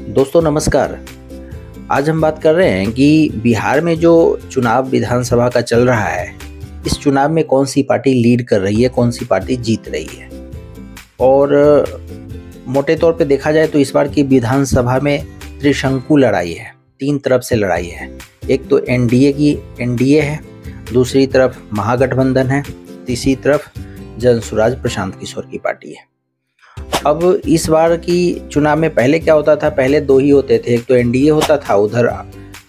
दोस्तों नमस्कार। आज हम बात कर रहे हैं कि बिहार में जो चुनाव विधानसभा का चल रहा है, इस चुनाव में कौन सी पार्टी लीड कर रही है, कौन सी पार्टी जीत रही है। और मोटे तौर पे देखा जाए तो इस बार की विधानसभा में त्रिशंकु लड़ाई है, 3 तरफ से लड़ाई है। एक तो एनडीए है, दूसरी तरफ महागठबंधन है, तीसरी तरफ जनसुराज प्रशांत किशोर की पार्टी है। अब इस बार की चुनाव में पहले क्या होता था, पहले 2 ही होते थे, एक तो एनडीए होता था, उधर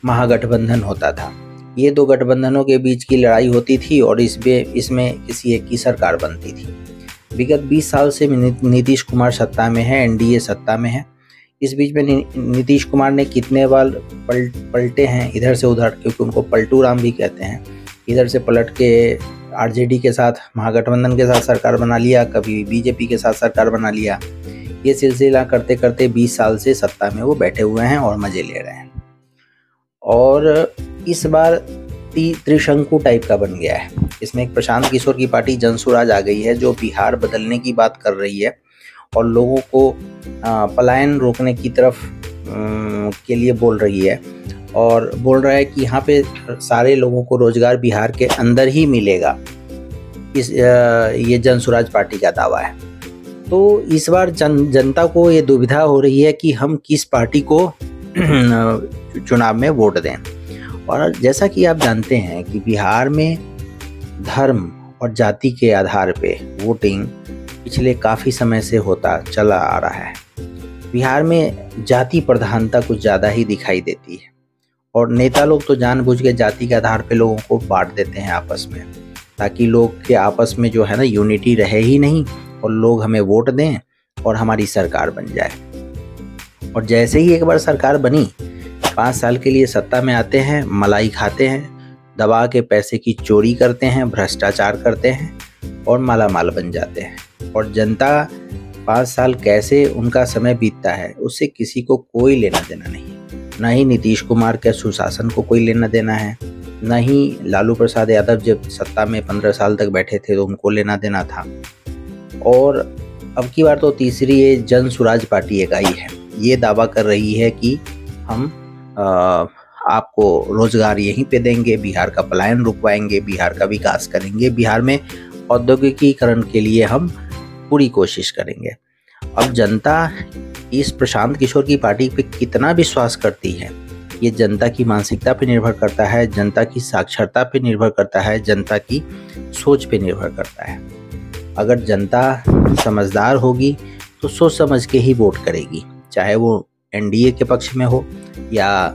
महागठबंधन होता था। ये 2 गठबंधनों के बीच की लड़ाई होती थी और इसमें किसी एक की सरकार बनती थी। विगत 20 साल से नीतीश कुमार सत्ता में है, एनडीए सत्ता में है। इस बीच में नीतीश कुमार ने कितने बार पलटे हैं इधर से उधर, क्योंकि उनको पलटू राम भी कहते हैं। इधर से पलट के आरजेडी के साथ, महागठबंधन के साथ सरकार बना लिया, कभी बीजेपी के साथ सरकार बना लिया। ये सिलसिला करते करते 20 साल से सत्ता में वो बैठे हुए हैं और मजे ले रहे हैं। और इस बार त्रिशंकु टाइप का बन गया है। इसमें एक प्रशांत किशोर की पार्टी जनसुराज आ गई है, जो बिहार बदलने की बात कर रही है और लोगों को पलायन रोकने की तरफ के लिए बोल रही है, और बोल रहा है कि यहाँ पे सारे लोगों को रोजगार बिहार के अंदर ही मिलेगा। ये जनसुराज पार्टी का दावा है। तो इस बार जनता को ये दुविधा हो रही है कि हम किस पार्टी को चुनाव में वोट दें। और जैसा कि आप जानते हैं कि बिहार में धर्म और जाति के आधार पे वोटिंग पिछले काफ़ी समय से होता चला आ रहा है। बिहार में जाति प्रधानता कुछ ज़्यादा ही दिखाई देती है और नेता लोग तो जानबूझ के जाति के आधार पे लोगों को बांट देते हैं आपस में, ताकि लोग के आपस में जो है ना यूनिटी रहे ही नहीं और लोग हमें वोट दें और हमारी सरकार बन जाए। और जैसे ही एक बार सरकार बनी, 5 साल के लिए सत्ता में आते हैं, मलाई खाते हैं, दबा के पैसे की चोरी करते हैं, भ्रष्टाचार करते हैं और मालामाल बन जाते हैं। और जनता 5 साल कैसे उनका समय बीतता है उससे किसी को कोई लेना देना नहीं है। न ही नीतीश कुमार के सुशासन को कोई लेना देना है, न ही लालू प्रसाद यादव जब सत्ता में 15 साल तक बैठे थे तो उनको लेना देना था। और अब की बार तो तीसरी ये जनसुराज पार्टी एक आई है, ये दावा कर रही है कि हम आपको रोजगार यहीं पे देंगे, बिहार का पलायन रुकवाएंगे, बिहार का विकास करेंगे, बिहार में औद्योगिकीकरण के लिए हम पूरी कोशिश करेंगे। अब जनता इस प्रशांत किशोर की पार्टी पे कितना विश्वास करती है, ये जनता की मानसिकता पे निर्भर करता है, जनता की साक्षरता पे निर्भर करता है, जनता की सोच पे निर्भर करता है। अगर जनता समझदार होगी तो सोच समझ के ही वोट करेगी, चाहे वो एनडीए के पक्ष में हो या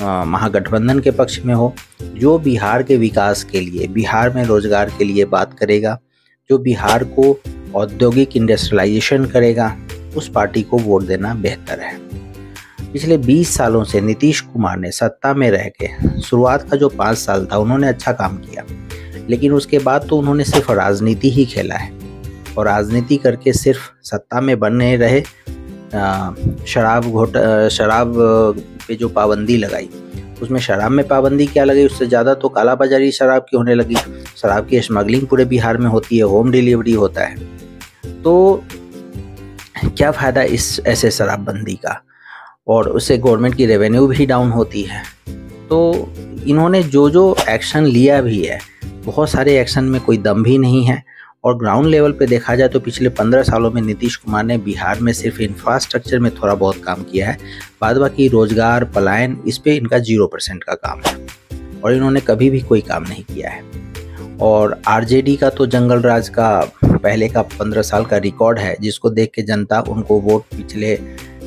महागठबंधन के पक्ष में हो। जो बिहार के विकास के लिए, बिहार में रोजगार के लिए बात करेगा, जो बिहार को औद्योगिक इंडस्ट्रियलाइजेशन करेगा, उस पार्टी को वोट देना बेहतर है। पिछले 20 सालों से नीतीश कुमार ने सत्ता में रह के, शुरुआत का जो 5 साल था उन्होंने अच्छा काम किया, लेकिन उसके बाद तो उन्होंने सिर्फ राजनीति ही खेला है और राजनीति करके सिर्फ सत्ता में बने रहे। शराब पे जो पाबंदी लगाई, उसमें शराब में पाबंदी क्या लगी, उससे ज़्यादा तो कालाबाजारी शराब की होने लगी। शराब की स्मगलिंग पूरे बिहार में होती है, होम डिलीवरी होता है। तो क्या फ़ायदा इस ऐसे शराबबंदी का, और उससे गवर्नमेंट की रेवेन्यू भी डाउन होती है। तो इन्होंने जो एक्शन लिया भी है, बहुत सारे एक्शन में कोई दम भी नहीं है। और ग्राउंड लेवल पे देखा जाए तो पिछले 15 सालों में नीतीश कुमार ने बिहार में सिर्फ इंफ्रास्ट्रक्चर में थोड़ा बहुत काम किया है, बाद बाकी रोजगार, पलायन, इस पे इनका 0% का काम है और इन्होंने कभी भी कोई काम नहीं किया है। और आरजेडी का तो जंगल राज का पहले का 15 साल का रिकॉर्ड है, जिसको देख के जनता उनको वोट पिछले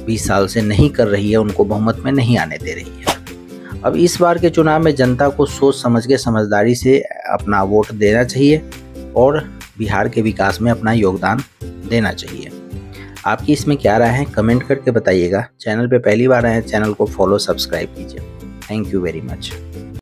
20 साल से नहीं कर रही है, उनको बहुमत में नहीं आने दे रही है। अब इस बार के चुनाव में जनता को सोच समझ के, समझदारी से अपना वोट देना चाहिए और बिहार के विकास में अपना योगदान देना चाहिए। आपकी इसमें क्या राय है, कमेंट करके बताइएगा। चैनल पे पहली बार आए हैं, चैनल को फॉलो, सब्सक्राइब कीजिए। Thank you very much.